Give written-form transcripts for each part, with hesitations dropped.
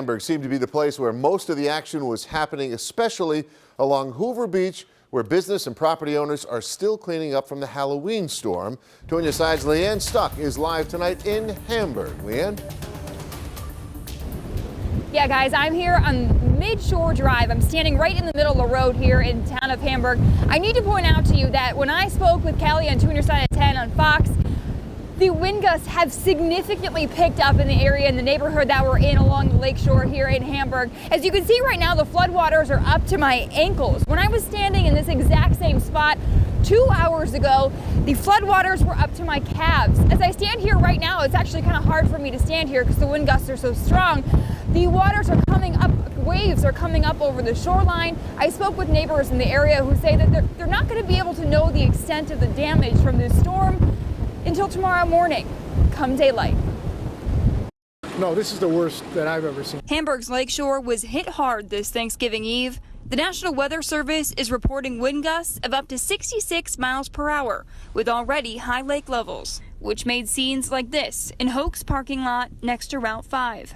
Hamburg seemed to be the place where most of the action was happening, especially along Hoover Beach, where business and property owners are still cleaning up from the Halloween storm. 2 News Side's Leanne Stuck is live tonight in Hamburg. Leanne? Yeah, guys, I'm here on Lakeshore Drive. I'm standing right in the middle of the road here in town of Hamburg. I need to point out to you that when I spoke with Kelly on 2 News Side at 10 on Fox, the wind gusts have significantly picked up in the area, in the neighborhood that we're in along the lakeshore here in Hamburg. As you can see right now, the floodwaters are up to my ankles. When I was standing in this exact same spot 2 hours ago, the floodwaters were up to my calves. As I stand here right now, it's actually kind of hard for me to stand here because the wind gusts are so strong. The waters are coming up, waves are coming up over the shoreline. I spoke with neighbors in the area who say that they're not going to be able to know the extent of the damage from this storm until tomorrow morning, come daylight. No, this is the worst that I've ever seen. Hamburg's Lakeshore was hit hard this Thanksgiving Eve. The National Weather Service is reporting wind gusts of up to 66 miles per hour with already high lake levels, which made scenes like this in Hoke's parking lot next to Route 5.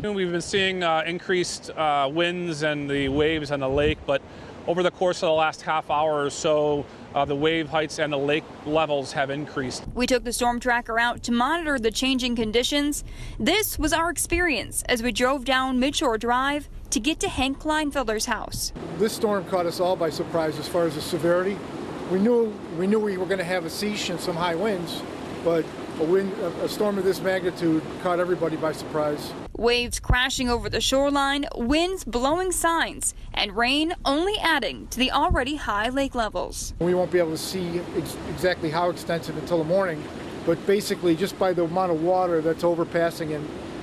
We've been seeing increased winds and the waves on the lake, but over the course of the last half hour or so, the wave heights and the lake levels have increased. We took the storm tracker out to monitor the changing conditions. This was our experience as we drove down Lakeshore Drive to get to Hank Kleinfelder's house. This storm caught us all by surprise as far as the severity. We knew we were going to have a cease and some high winds, but a storm of this magnitude caught everybody by surprise. Waves crashing over the shoreline, winds blowing signs, and rain only adding to the already high lake levels. We won't be able to see exactly how extensive until the morning, but basically just by the amount of water that's overpassing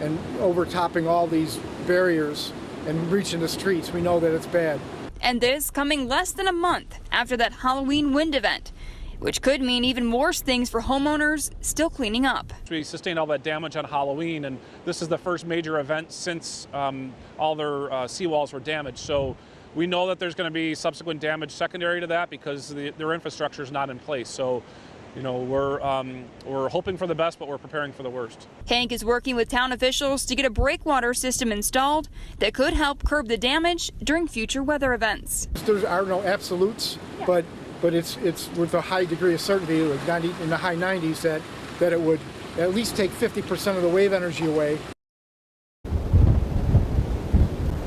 and overtopping all these barriers and reaching the streets, we know that it's bad. And this coming less than a month after that Halloween wind event, which could mean even worse things for homeowners still cleaning up. We sustained all that damage on Halloween, and this is the first major event since all their seawalls were damaged. So we know that there's going to be subsequent damage secondary to that because their infrastructure is not in place. So, you know, we're hoping for the best, but we're preparing for the worst. Hank is working with town officials to get a breakwater system installed that could help curb the damage during future weather events. There are no absolutes, but it's with a high degree of certainty, like in the high 90s, that it would at least take 50% of the wave energy away.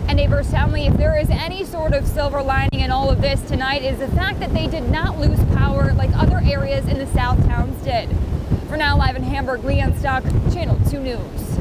And neighbors tell me if there is any sort of silver lining in all of this tonight is the fact that they did not lose power like other areas in the South Towns did. For now, live in Hamburg, Leanne Stuck, Channel 2 News.